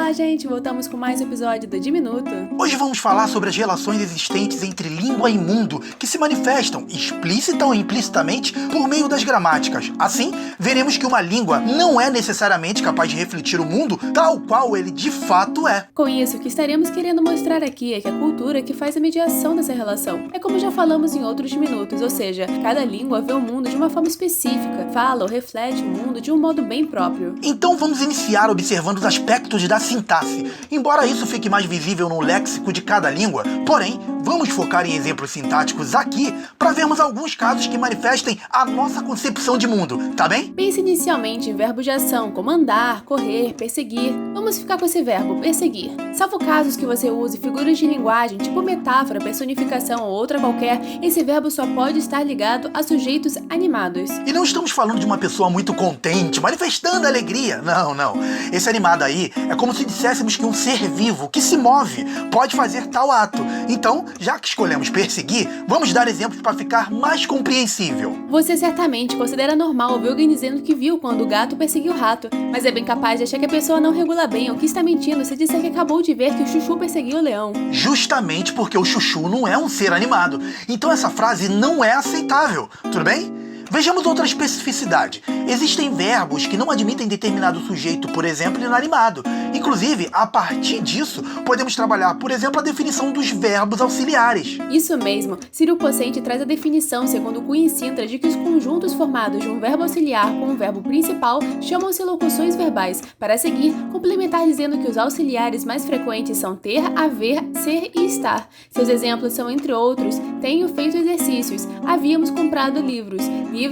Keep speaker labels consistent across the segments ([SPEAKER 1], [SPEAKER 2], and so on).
[SPEAKER 1] Olá, gente! Voltamos com mais um episódio do Diminuto.
[SPEAKER 2] Hoje vamos falar sobre as relações existentes entre língua e mundo, que se manifestam, explícita ou implicitamente, por meio das gramáticas. Assim, veremos que uma língua não é necessariamente capaz de refletir o mundo tal qual ele de fato é.
[SPEAKER 1] Com isso, o que estaremos querendo mostrar aqui é que a cultura que faz a mediação dessa relação. É como já falamos em outros Diminutos, ou seja, cada língua vê o mundo de uma forma específica, fala ou reflete o mundo de um modo bem próprio.
[SPEAKER 2] Então vamos iniciar observando os aspectos da sintaxe. Embora isso fique mais visível no léxico de cada língua, porém, vamos focar em exemplos sintáticos aqui para vermos alguns casos que manifestem a nossa concepção de mundo, tá bem?
[SPEAKER 1] Pense inicialmente em verbos de ação, como andar, correr, perseguir. Vamos ficar com esse verbo, perseguir. Salvo casos que você use figuras de linguagem, tipo metáfora, personificação ou outra qualquer, esse verbo só pode estar ligado a sujeitos animados.
[SPEAKER 2] E não estamos falando de uma pessoa muito contente, manifestando alegria. Não. Esse animado aí é como se disséssemos que um ser vivo que se move pode fazer tal ato. Então, já que escolhemos perseguir, vamos dar exemplos para ficar mais compreensível.
[SPEAKER 1] Você certamente considera normal ouvir alguém dizendo que viu quando o gato perseguiu o rato, mas é bem capaz de achar que a pessoa não regula bem ou que está mentindo se disser que acabou de ver que o chuchu perseguiu o leão.
[SPEAKER 2] Justamente porque o chuchu não é um ser animado. Então essa frase não é aceitável, tudo bem? Vejamos outra especificidade. Existem verbos que não admitem determinado sujeito, por exemplo, inanimado. Inclusive, a partir disso, podemos trabalhar, por exemplo, a definição dos verbos auxiliares.
[SPEAKER 1] Isso mesmo. Ciro Pocente traz a definição, segundo Cunha e Sintra, de que os conjuntos formados de um verbo auxiliar com um verbo principal chamam-se locuções verbais. Para seguir, complementar dizendo que os auxiliares mais frequentes são ter, haver, ser e estar. Seus exemplos são, entre outros, tenho feito exercícios, havíamos comprado livros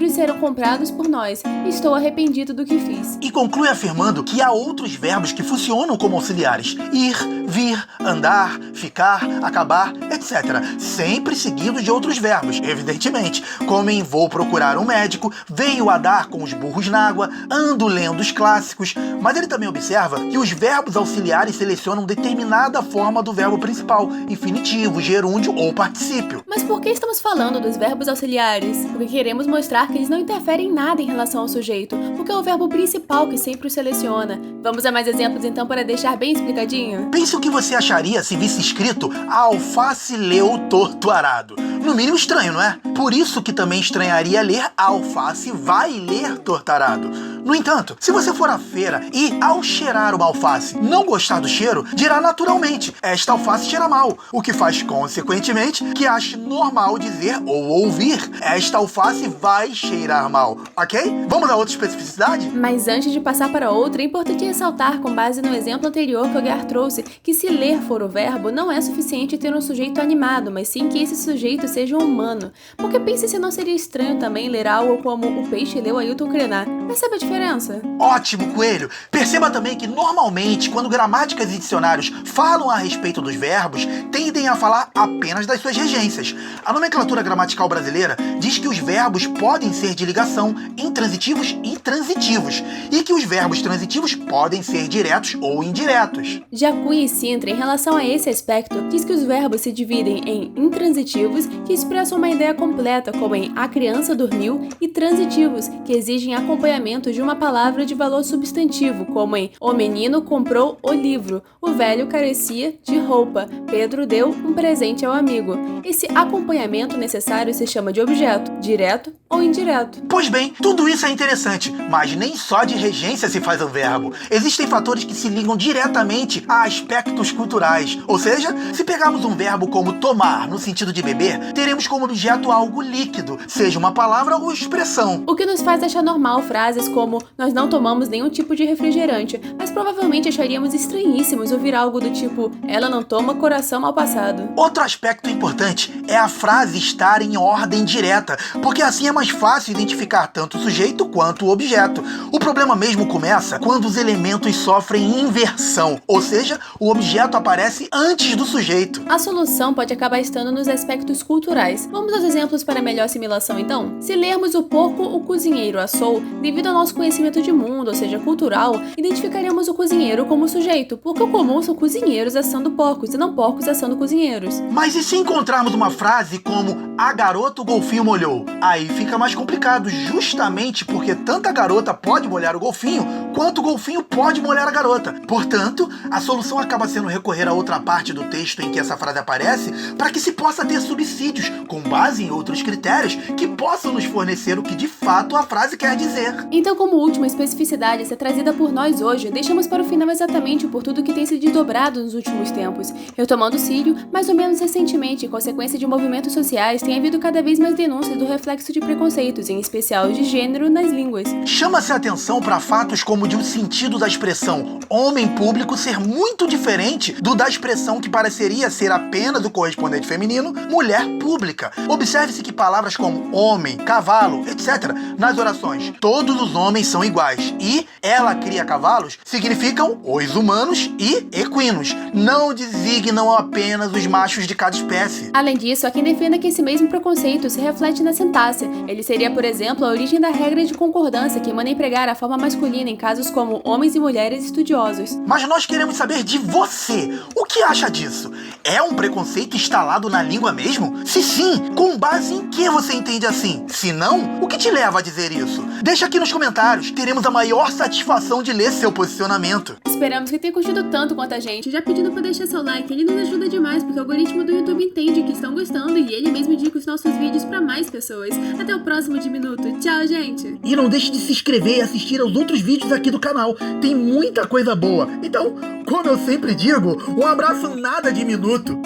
[SPEAKER 1] serão comprados por nós, estou arrependido do que fiz.
[SPEAKER 2] E conclui afirmando que há outros verbos que funcionam como auxiliares: ir, vir, andar, ficar, acabar, etc. Sempre seguidos de outros verbos, evidentemente, como em vou procurar um médico, veio a dar com os burros na água, ando lendo os clássicos. Mas ele também observa que os verbos auxiliares selecionam determinada forma do verbo principal, infinitivo, gerúndio ou particípio.
[SPEAKER 1] Mas por que estamos falando dos verbos auxiliares? Porque queremos mostrar que eles não interferem em nada em relação ao sujeito, porque é o verbo principal que sempre o seleciona. Vamos a mais exemplos então para deixar bem explicadinho?
[SPEAKER 2] Pense o que você acharia se visse escrito a alface leu torto arado. No mínimo estranho, não é? Por isso que também estranharia ler a alface vai ler torto arado. No entanto, se você for à feira e, ao cheirar uma alface, não gostar do cheiro, dirá naturalmente, esta alface cheira mal, o que faz, consequentemente, que ache normal dizer ou ouvir, esta alface vai cheirar mal, ok? Vamos a outra especificidade?
[SPEAKER 1] Mas antes de passar para outra, é importante ressaltar, com base no exemplo anterior que o Guiar trouxe, que se ler for o verbo, não é suficiente ter um sujeito animado, mas sim que esse sujeito seja um humano. Porque pense se não seria estranho também ler algo como o peixe leu Ailton Krenar. Percebe a diferença?
[SPEAKER 2] Ótimo, Coelho! Perceba também que normalmente, quando gramáticas e dicionários falam a respeito dos verbos, tendem a falar apenas das suas regências. A nomenclatura gramatical brasileira diz que os verbos podem ser de ligação, intransitivos e transitivos, e que os verbos transitivos podem ser diretos ou indiretos.
[SPEAKER 1] Já Cunha e Sintra, em relação a esse aspecto, diz que os verbos se dividem em intransitivos, que expressam uma ideia completa, como em a criança dormiu, e transitivos, que exigem acompanhamento de uma palavra de valor substantivo, como em o menino comprou o livro, o velho carecia de roupa, Pedro deu um presente ao amigo. Esse acompanhamento necessário se chama de objeto, direto ou indireto.
[SPEAKER 2] Pois bem, tudo isso é interessante, mas nem só de regência se faz o verbo. Existem fatores que se ligam diretamente a aspectos culturais. Ou seja, se pegarmos um verbo como tomar, no sentido de beber, teremos como objeto algo líquido, seja uma palavra ou expressão.
[SPEAKER 1] O que nos faz achar normal frases como nós não tomamos nenhum tipo de refrigerante, mas provavelmente acharíamos estranhíssimos ouvir algo do tipo ela não toma coração mal passado.
[SPEAKER 2] Outro aspecto importante é a frase estar em ordem direta, porque assim é mais fácil identificar tanto o sujeito quanto o objeto. O problema mesmo começa quando os elementos sofrem inversão, ou seja, o objeto aparece antes do sujeito.
[SPEAKER 1] A solução pode acabar estando nos aspectos culturais. Vamos aos exemplos para melhor assimilação então? Se lermos o porco o cozinheiro assou, devido ao nosso conhecimento de mundo, ou seja, cultural, identificaremos o cozinheiro como sujeito, porque o comum são cozinheiros assando porcos e não porcos assando cozinheiros.
[SPEAKER 2] Mas e se encontrarmos uma frase como a garota o golfinho molhou. Aí fica mais complicado, justamente porque tanto a garota pode molhar o golfinho, quanto o golfinho pode molhar a garota. Portanto, a solução acaba sendo recorrer a outra parte do texto em que essa frase aparece, para que se possa ter subsídios, com base em outros critérios, que possam nos fornecer o que de fato a frase quer dizer.
[SPEAKER 1] Então, como última especificidade a ser trazida por nós hoje, deixamos para o final exatamente por tudo que tem se desdobrado nos últimos tempos. Retomando o Sírio, mais ou menos recentemente, em consequência de movimentos sociais, tem havido cada vez mais denúncias do reflexo de preconceitos, em especial de gênero, nas línguas.
[SPEAKER 2] Chama-se a atenção para fatos como de o sentido da expressão homem público ser muito diferente do da expressão que pareceria ser apenas o correspondente feminino, mulher pública. Observe-se que palavras como homem, cavalo, etc., nas orações todos os homens são iguais e ela cria cavalos significam os humanos e equinos, não designam apenas os machos de cada espécie.
[SPEAKER 1] Além disso, há quem defenda que esse mesmo preconceito se reflete na sintaxe. Ele seria, por exemplo, a origem da regra de concordância que manda empregar a forma masculina em casos como homens e mulheres estudiosos.
[SPEAKER 2] Mas nós queremos saber de você. O que acha disso? É um preconceito instalado na língua mesmo? Se sim, com base em que você entende assim? Se não, o que te leva a dizer isso? Deixa aqui nos comentários. Teremos a maior satisfação de ler seu posicionamento.
[SPEAKER 1] Esperamos que tenha curtido tanto quanto a gente. Já pedindo para deixar seu like, ele nos ajuda demais, porque o algoritmo do YouTube entende que estão gostando e ele mesmo indica os nossos vídeos para mais pessoas. Até o próximo Diminuto. Tchau, gente!
[SPEAKER 2] E não deixe de se inscrever e assistir aos outros vídeos aqui do canal. Tem muita coisa boa. Então, como eu sempre digo, um abraço nada diminuto.